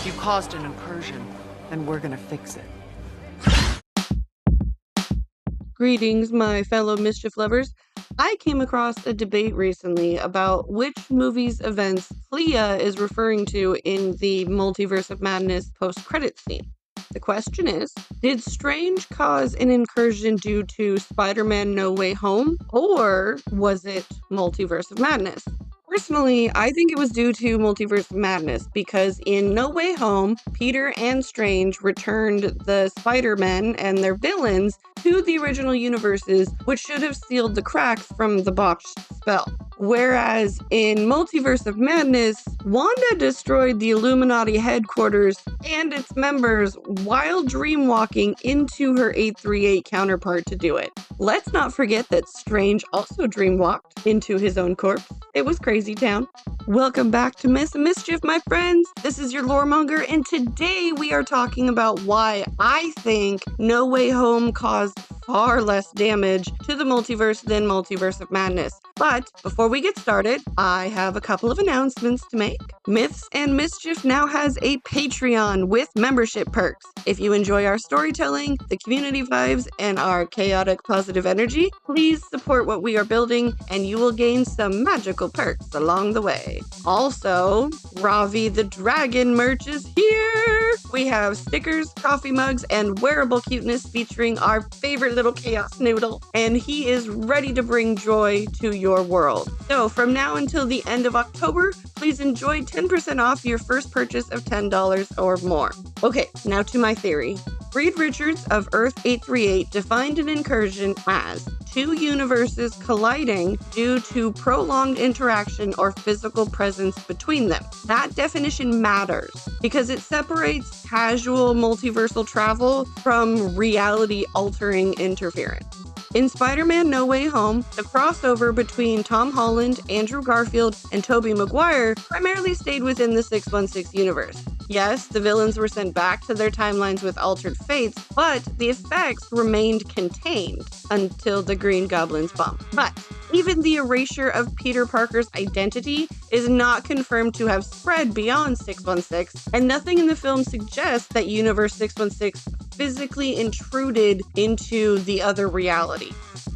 You caused an incursion, and we're gonna fix it. Greetings, my fellow mischief lovers. I came across a debate recently about which movie's events Clea is referring to in the Multiverse of Madness post-credit scene. The question is, did Strange cause an incursion due to Spider-Man No Way Home, or was it Multiverse of Madness? Personally, I think it was due to Multiverse of Madness because in No Way Home, Peter and Strange returned the Spider-Men and their villains to the original universes, which should have sealed the cracks from the botched spell. Whereas in Multiverse of Madness, Wanda destroyed the Illuminati headquarters and its members while dreamwalking into her 838 counterpart to do it. Let's not forget that Strange also dreamwalked into his own corpse. It was crazy town. Welcome back to Myths Mischief, my friends. This is your Lore.Monger, and today we are talking about why I think No Way Home caused far less damage to the multiverse than Multiverse of Madness. But before we get started, I have a couple of announcements to make. Myths and Mischief now has a Patreon with membership perks. If you enjoy our storytelling, the community vibes, and our chaotic positive energy, please support what we are building and you will gain some magical perks along the way. Also, Ravi the Dragon merch is here! We have stickers, coffee mugs, and wearable cuteness featuring our favorite little chaos noodle, and he is ready to bring joy to your world. So from now until the end of October, please enjoy 10% off your first purchase of $10 or more. Okay, now to my theory. Reed Richards of Earth 838 defined an incursion as two universes colliding due to prolonged interaction or physical presence between them. That definition matters because it separates casual multiversal travel from reality-altering interference. In Spider-Man No Way Home, the crossover between Tom Holland, Andrew Garfield, and Tobey Maguire primarily stayed within the 616 universe. Yes, the villains were sent back to their timelines with altered fates, but the effects remained contained until the Green Goblin's bump. But even the erasure of Peter Parker's identity is not confirmed to have spread beyond 616, and nothing in the film suggests that Universe 616 physically intruded into the other reality.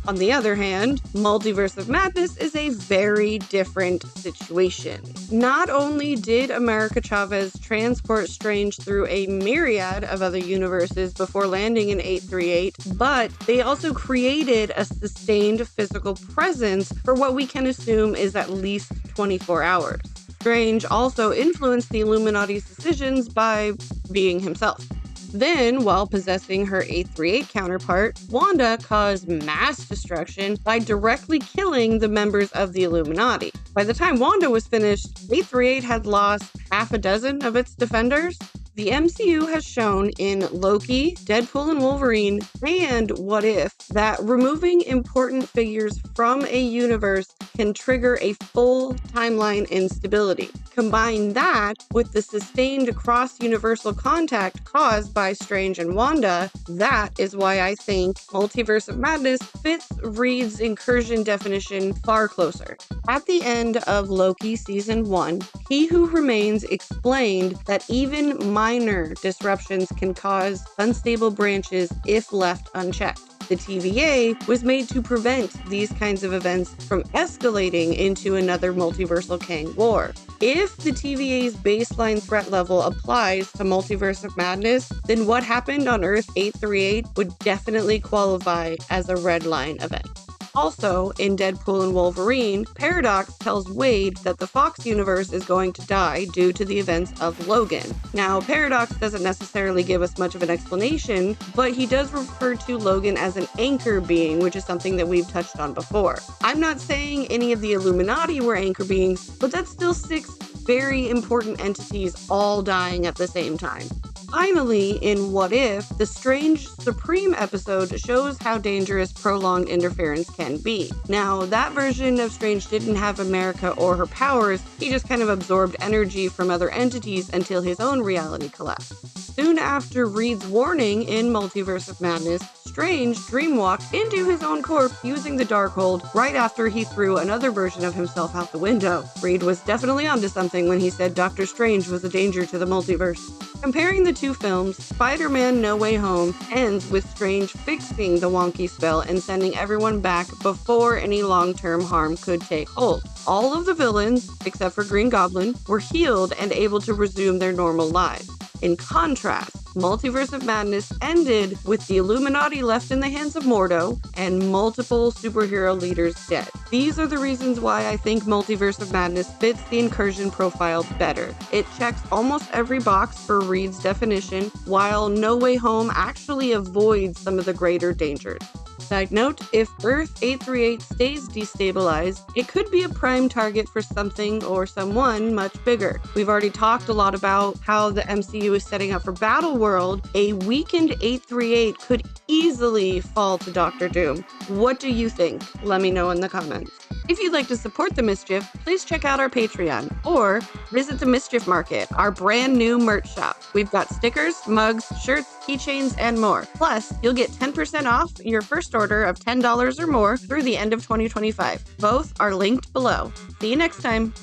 On the other hand, Multiverse of Madness is a very different situation. Not only did America Chavez transport Strange through a myriad of other universes before landing in 838, but they also created a sustained physical presence for what we can assume is at least 24 hours. Strange also influenced the Illuminati's decisions by being himself. Then, while possessing her 838 counterpart, Wanda caused mass destruction by directly killing the members of the Illuminati. By the time Wanda was finished, 838 had lost half a dozen of its defenders. The MCU has shown in Loki, Deadpool and Wolverine, and What If that removing important figures from a universe can trigger a full timeline instability. Combine that with the sustained cross-universal contact caused by Strange and Wanda, that is why I think Multiverse of Madness fits Reed's incursion definition far closer. At the end of Loki Season 1, He Who Remains explained that even minor disruptions can cause unstable branches if left unchecked. The TVA was made to prevent these kinds of events from escalating into another multiversal Kang war. If the TVA's baseline threat level applies to Multiverse of Madness, then what happened on Earth 838 would definitely qualify as a red line event. Also, in Deadpool and Wolverine, Paradox tells Wade that the Fox universe is going to die due to the events of Logan. Now, Paradox doesn't necessarily give us much of an explanation, but he does refer to Logan as an anchor being, which is something that we've touched on before. I'm not saying any of the Illuminati were anchor beings, but that's still 6 very important entities all dying at the same time. Finally, in What If, the Strange Supreme episode shows how dangerous prolonged interference can be. Now, that version of Strange didn't have America or her powers, he just kind of absorbed energy from other entities until his own reality collapsed. Soon after Reed's warning in Multiverse of Madness, Strange dreamwalked into his own corpse using the Darkhold right after he threw another version of himself out the window. Reed was definitely onto something when he said Doctor Strange was a danger to the multiverse. Comparing the two films, Spider-Man No Way Home ends with Strange fixing the wonky spell and sending everyone back before any long-term harm could take hold. All of the villains, except for Green Goblin, were healed and able to resume their normal lives. In contrast, Multiverse of Madness ended with the Illuminati left in the hands of Mordo and multiple superhero leaders dead. These are the reasons why I think Multiverse of Madness fits the Incursion profile better. It checks almost every box for Reed's definition, while No Way Home actually avoids some of the greater dangers. Side note, if Earth 838 stays destabilized, it could be a prime target for something or someone much bigger. We've already talked a lot about how the MCU is setting up for Battle World. A weakened 838 could easily fall to Doctor Doom. What do you think? Let me know in the comments. If you'd like to support The Mischief, please check out our Patreon or visit the Mischief Market, our brand new merch shop. We've got stickers, mugs, shirts, keychains, and more. Plus, you'll get 10% off your first order of $10 or more through the end of 2025. Both are linked below. See you next time.